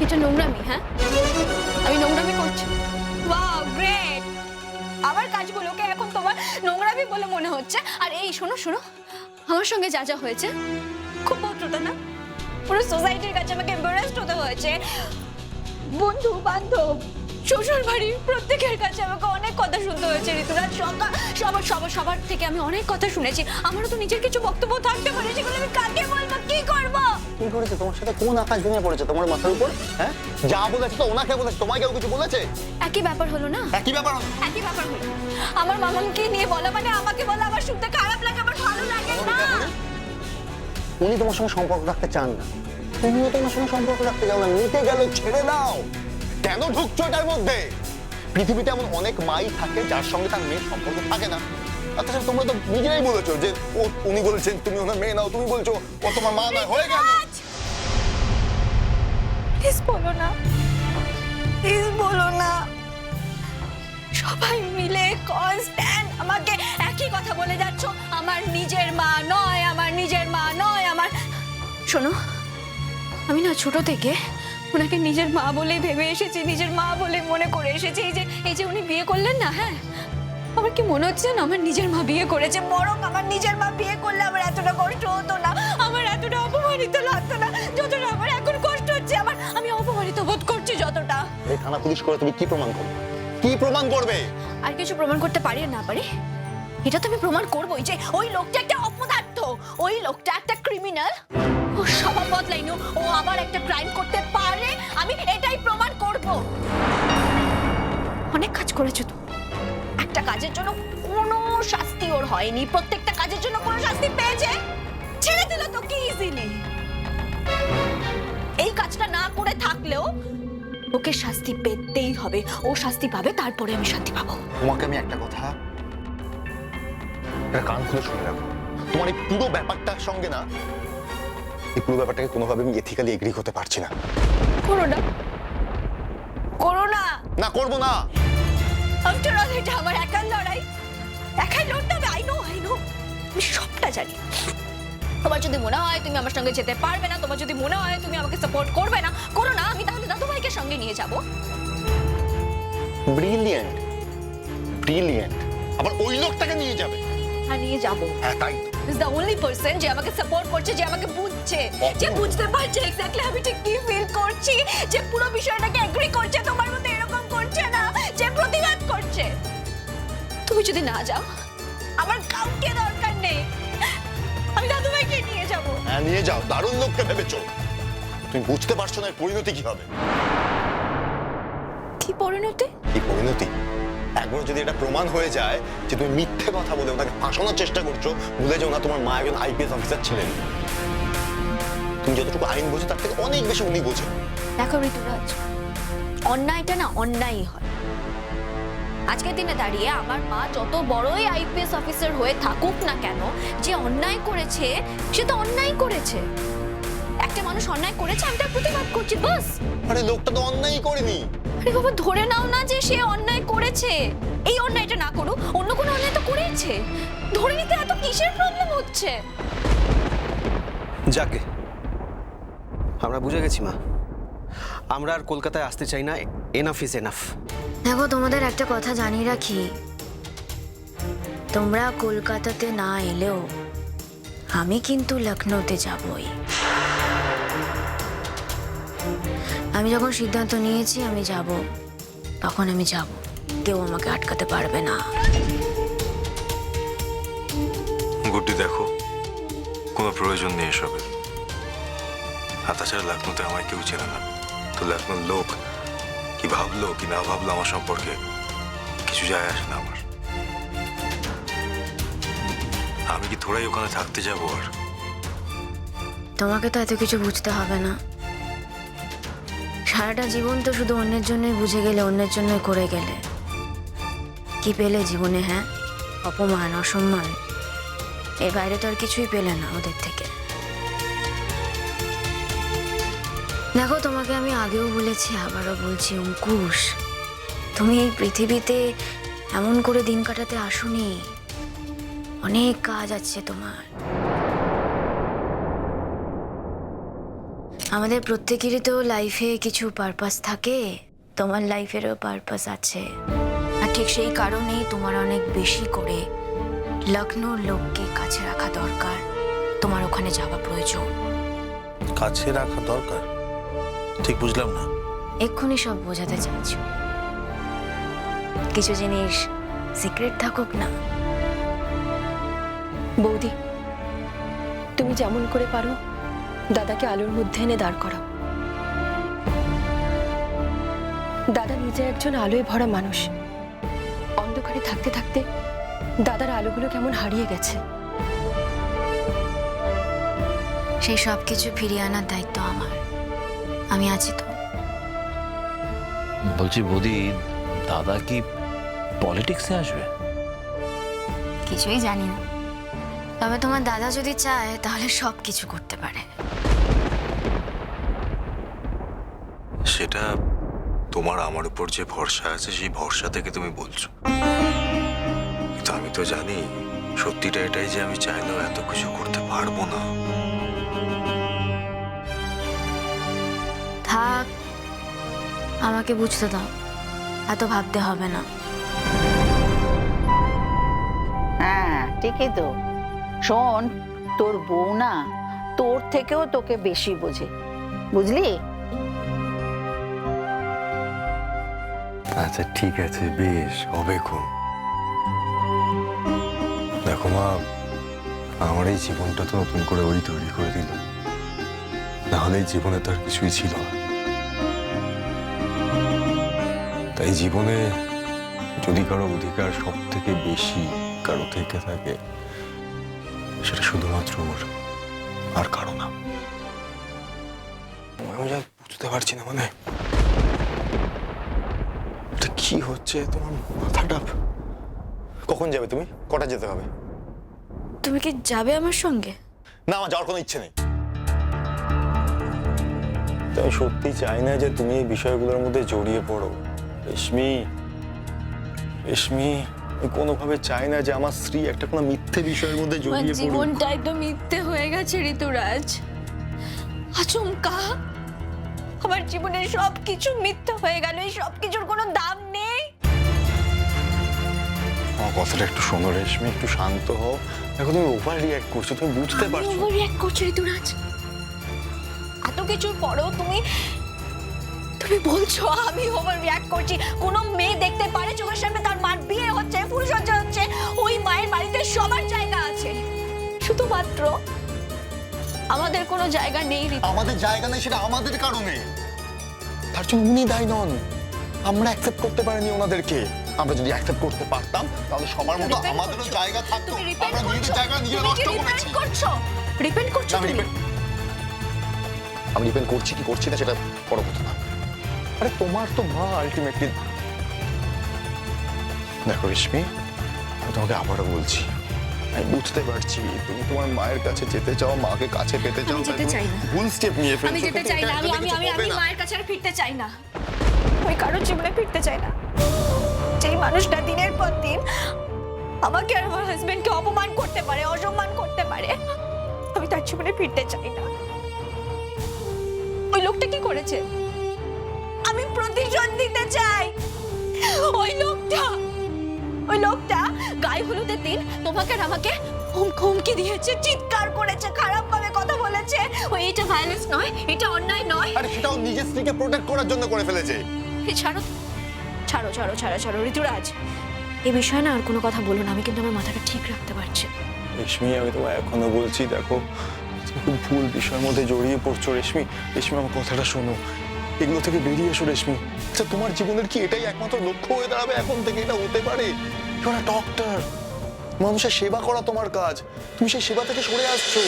এটা নোংরামি, হ্যাঁ? আমি নোংরামি করছি? Wow, great! আমার কাজগুলোকে এখন তোমার নোংরামি বলে মনে হচ্ছে। আর এই শোনো শোনো, আমার সঙ্গে যা যা হয়েছে খুব ভদ্রতা না? পুরো সোসাইটির কাছে আমাকে এম্বারেসড হতে হয়েছে। বন্ধু বান্ধব শ্বশুর বাড়ির প্রত্যেকের কাছে আমাকে অনেক কথা শুনতে হয়েছে ঋতুরাজ। সবার থেকে আমি অনেক কথা শুনেছি। আমারও তো নিজের কিছু বক্তব্য থাকতে পারে, সেগুলো আমি কাকে বলবো, কি করবো? কি করেছে তোমার সাথে? কোন আকাশ ভেঙে পড়েছে তোমার মাথার উপর? হ্যাঁ, যা বলেছে তো ওনাকে বলেছে, তোমায় কেউ কিছু বলেছে? একই ব্যাপার হলো না? একই ব্যাপার হলো। একই ব্যাপার হলো। আমার মামাকে নিয়ে বলা মানে আমাকে বলা, আমার শুনতে খারাপ লাগে, আমার ভালো লাগে না। উনি তোমার সঙ্গে সম্পর্ক রাখতে চান না, তুমিও তোমার সঙ্গে সম্পর্ক রাখতে চাও না। নিতে গেল ছেড়ে দাও। কেন ঢুকছো এটার মধ্যে? পৃথিবীতে এমন অনেক মাই থাকে যার সঙ্গে তার মেয়ের সম্পর্ক থাকে না। আচ্ছা, তোমরা তো নিজেরাই বলেছো যে উনি বলেছেন তুমি ওনার মেয়ে নাও, তুমি বলছো ও তোমার মা নয়, হয়ে গেল। প্লিজ বলো না, প্লিজ বলো না। সবাই মিলে কনস্ট্যান্ট আমাকে একই কথা বলে যাচ্ছ, আমার নিজের মা নয়, আমার নিজের মা নয়। আমার শোনো, আমি না ছোট থেকে ওনাকে নিজের মা বলেই ভেবে এসেছি, নিজের মা বলে মনে করে এসেছি। এই যে উনি বিয়ে করলেন না, হ্যাঁ, আমার কি মনে হচ্ছে না আমার নিজের মা বিয়ে করেছে? বরং আমার নিজের মা বিয়ে করলে আমার এতটা কষ্ট হতো না, আমার এতটা অপমানিত লাগতো না যতটা আমার এখন কষ্ট হচ্ছে। আমি অপমানিত বোধ করছি যতটা। এই থানা পুলিশ করে তুমি কি প্রমাণ করবে? কি প্রমাণ করবে? আর কিছু প্রমাণ করতে পারি আর না পারি, এটা তো আমি প্রমাণ করবোই যে ওই লোকটা একটা অপদার্থ, ওই লোকটা একটা ক্রিমিনাল। ও স্বভাব বদলাইনি, ও আবার একটা ক্রাইম করতে পারে, আমি এটাই প্রমাণ করব। অনেক কাজ করেছো তো, একটা কাজের জন্য কোনো শাস্তি ওর হয়নি, প্রত্যেকটা কাজের জন্য কোনো শাস্তি পেয়েছে, ছেড়ে দিল তো কি ইজিলি। এই কাজটা না করে থাকলেও ওকে শাস্তি পেতেই হবে, ও শাস্তি পাবে, তারপরে আমি শান্তি পাবো। তোমাকে আমি একটা কথা, এটা কান খুলে শুনে রাখো। তোমার এই পুরো ব্যাপারটার সঙ্গে না, এই পুরো ব্যাপারটাকে কোনোভাবে আমি এথিক্যালি এগ্রি করতে পারছি না। করো না, করো না। না, করবো না। আফটার অল এটা আমার একার লড়াই, একাই লড়তে হবে। আই নো, আমি সবটা জানি। তোমার যদি মনে হয় তুমি আমার সঙ্গে যেতে পারবে না, তোমার যদি মনে হয় তুমি আমাকে সাপোর্ট করবে না, করো না। আমি তাহলে দাদু ভাইকে সঙ্গে নিয়ে যাব। Brilliant, brilliant. আবার ওই লোকটাকে নিয়ে যাবে? হ্যাঁ, নিয়ে যাব। হ্যাঁ, তাই তো। ইজ দ্য অনলি পারসন যে আমাকে সাপোর্ট করছে, যে আমাকে বুঝছে, যে বুঝতে পারছে এক্স্যাক্টলি আমি ঠিক কি ফিল করছি, যে পুরো বিষয়টাকে এগ্রি করছে, তোমার মতো এরকম করছে না, যে প্রতিবাদ করছে। তুমি যদি না যাও, আমার কাউকে দরকার নেই, আমি দাদু ভাইকে নিয়ে যাব। হ্যাঁ, নিয়ে যাও। দারুণ লোককে ভেবেছো। তুমি বুঝতে পারছো না এর পরিণতি কি হবে? কি পরিণতি? কি পরিণতি? একবার যদি এটা প্রমাণ হয়ে যায় যে তুমি মিথ্যে কথা বলে ওনাকে ফাঁসানোর চেষ্টা করছো, ভুলে যাও না তোমার মা একজন আইপিএস অফিসার ছিলেন। তুমি যতটুকু আইন বোঝো তার থেকে অনেক বেশি উনি বোঝেন। দেখো ঋতুরাজ, অন্যায়টা না অন্যায়ই হয়। আজকের দিনে দাঁড়িয়ে আমার মা যত বড়ই আইপিএস অফিসার হয়ে থাকুক না কেন, যে অন্যায় করেছে সে তো অন্যায় করেছে। একটা মানুষ অন্যায় করেছে, আমি তার প্রতিবাদ করছি, বাস। আরে লোকটা তো অন্যায়ই করেনি। আরে বাবা, ধরে নাও না যে সে অন্যায় করেছে, এই অন্যায়টা না করুক, অন্য কোনো অন্যায় তো করেছে। ধরে নিতে এত কিসের প্রবলেম হচ্ছে? যাকে আমরা বুঝে গেছি মা, আমরা আর কলকাতায় আসতে চাই না। Enough is enough. দেখো, তোমাদের একটা কথা জানিয়ে রাখি, তোমরা কলকাতাতে না এলেও আমি কিন্তু লখনৌতে যাবই। আমি যখন সিদ্ধান্ত নিয়েছি আমি যাব, তখন আমি যাব, কেউ আমাকে আটকাতে পারবে না। গুড্ডি, দেখো, কোনো প্রয়োজন নেই এসবের। আর তাছাড়া লখনৌতে আমায় কেউ চেনে না, তো লখনৌর লোক কি ভাবলো কি না ভাবলো আমার সম্পর্কে কিছু যায় আসে না আমার। আমি কি থোড়াই ওখানে থাকতে যাবো? আর তোমাকে তো এত কিছু বুঝতে হবে না। সারাটা জীবন তো শুধু অন্যের জন্যই বুঝে গেলে, অন্যের জন্যই করে গেলে। কি পেলে জীবনে? হ্যাঁ, অপমান, অসম্মান, এর বাইরে তো আর কিছুই পেলে না ওদের থেকে। দেখো, তোমাকে আমি আগেও বলেছি, আবারও বলছি, অঙ্কুশ, তুমি এই পৃথিবীতে এমন করে দিন কাটাতে আসোনি। অনেক কাজ আছে তোমার। আমাদের প্রত্যেকেরই তো লাইফে কিছু পারপাস থাকে, তোমার লাইফেরও পারপাস আছে। আর ঠিক সেই কারণেই তোমার অনেক বেশি করে লখনৌর লোককে কাছে রাখা দরকার, তোমার ওখানে যাওয়া প্রয়োজন। কাছে রাখা দরকার? ঠিক বুঝলাম না। এক্ষুনি সব বোঝাতে চাইছো। কিছু জিনিস সিক্রেট থাকুক না। বৌদি, তুমি যেমন করে পারো দাদাকে আলোর মধ্যে এনে দাঁড় করাও। দাদা নিজে একজন আলোয় ভরা মানুষ। অন্ধকারে থাকতে থাকতে দাদার আলোগুলো কেমন হারিয়ে গেছে। সেই সব কিছু ফিরিয়ে আনার দায়িত্ব আমার। আমি আছি তো। বলছি বৌদি, দাদা কি পলিটিক্সে আসবে? কিছুই জানি না, তবে তোমার দাদা যদি চায় তাহলে সব কিছু করতে পারে। সেটা তোমার আমার উপর যে ভরসা আছে সেই ভরসা থেকে তুমি বলছো, কিন্তু আমি তো জানি সত্যিটা এটাই যে আমি চাইলেও এত কিছু করতে পারবো না। থাক, আমাকে বুঝতে দাও, এত ভাবতে হবে না। হ্যাঁ ঠিকই তো। শোন, তোর বউ না তোর থেকেও তোকে বেশি বোঝে, বুঝলি? আচ্ছা ঠিক আছে, বেশ হবে খুন। দেখো মা, আমার এই জীবনটা তো নতুন করে ওই তৈরি করে দিল, নাহলে এই জীবনে তার কিছুই ছিল না। তাই জীবনে যদি কারো অধিকার সব থেকে বেশি কারো থেকে থাকে, সেটা শুধুমাত্র ওর, আর কারো না। আমি যা বুঝতে পারছি না, মানে এটা কি হচ্ছে তোমার মাথাটা? কখন যাবে তুমি? কটা যেতে হবে? তুমি কি যাবে আমার সঙ্গে? না, আমার যাওয়ার কোনো ইচ্ছে নেই। তাই সত্যি চাই না যে তুমি এই বিষয়গুলোর মধ্যে জড়িয়ে পড়ো রেশমি। রেশমি, আমি কোনোভাবে চাই না যে আমার স্ত্রী একটা কোনো মিথ্যে বিষয়ের মধ্যে জড়িয়ে পড়ুক। জীবনটাই তো মিথ্যে হয়ে গেছে ঋতুরাজ। আচমকা আমার জীবনের সবকিছু মিথ্যে হয়ে গেল। এই সবকিছুর কোনো দাম নেই। আমার কথাটা একটু শোনো রেশমি, একটু শান্ত হও। দেখো তুমি ওভার রিঅ্যাক্ট করছো, তুমি বুঝতে পারছো? ওভার রিঅ্যাক্ট করছো ঋতুরাজ। এত কিছুর পরেও তুমি বলছো আমি ওভার রিঅ্যাক্ট করছি। কোন মেয়ে দেখতে পারে চোখের সামনে তার মার বিয়ে হচ্ছে, ফুলসজ্জা হচ্ছে, ওই মায়ের বাড়িতে সবার জায়গা আছে, শুধুমাত্র আমাদের কোনো জায়গা নেই। আমাদের জায়গা নেই, সেটা আমাদের কারণে। তার জন্য উনি দায়ী নন। আমরা অ্যাকসেপ্ট করতে পারিনি ওনাদেরকে। আমরা যদি অ্যাকসেপ্ট করতে পারতাম তাহলে সবার মতো আমাদেরও জায়গা থাকতো। আমরা নিজেদের জায়গা নিজে নষ্ট করেছি। রিপেন্ট করছো আমি তুমি? আমি রিপেন্ট করছি কি করছি না সেটা বড় কথা না। আরে তোমার তো মা আলটিমেটলি। দেখো রেশমি, আমি তোমাকে আবারও বলছি, আমি বুঝতে পারছি তুমি তোমার মায়ের কাছে যেতে চাও, মাকে কাছে পেতে চাও, আমি যেতে চাই না। ভুল স্টেপ নিয়ে ফেলছো। আমি যেতে চাই না। আমি মায়ের কাছে আর ফিরতে চাই না। আমি কারোর জীবনে ফিরতে চাই না। যেই মানুষটা দিনের পর দিন আমাকে আর আমার হাজবেন্ডকে অপমান করতে পারে, অসম্মান করতে পারে, আমি তার জীবনে ফিরতে চাই না। ওই লোকটা কি করেছে? আমি প্রতিশোধ নিতে চাই। ওই লোকটা গায়ে হলুদের দিন তোমাকে আর আমাকে হুমকি দিয়েছে, চিৎকার করেছে, খারাপ ভাবে কথা বলেছে। ওই এটা ভায়োলেন্স নয়, এটা অন্যায় নয়। আরে সেটাও নিজের স্ত্রীকে প্রোটেক্ট করার জন্য করে ফেলেছে। ছাড়ো ছাড়ো ছাড়ো ছাড়ো ছাড়ো ঋতুরাজ, এই বিষয়ে না আর কোনো কথা বলো না। আমি কিন্তু আমার মাথাটা ঠিক রাখতে পারছি। রেশমি, আমি তোমায় এখনো বলছি, দেখো তুমি খুব ভুল বিষয়ের মধ্যে জড়িয়ে পড়ছো রেশমি। রেশমি, আমার কথাটা শোনো, এগুলো থেকে বেরিয়ে এসো রেশমি। আচ্ছা, তোমার জীবনের কি এটাই একমাত্র লক্ষ্য হয়ে দাঁড়াবে এখন থেকে? এটা হতে পারে? ইউ আর আ ডক্টর, মানুষের সেবা করা তোমার কাজ। তুমি সেই সেবা থেকে সরে আসছো।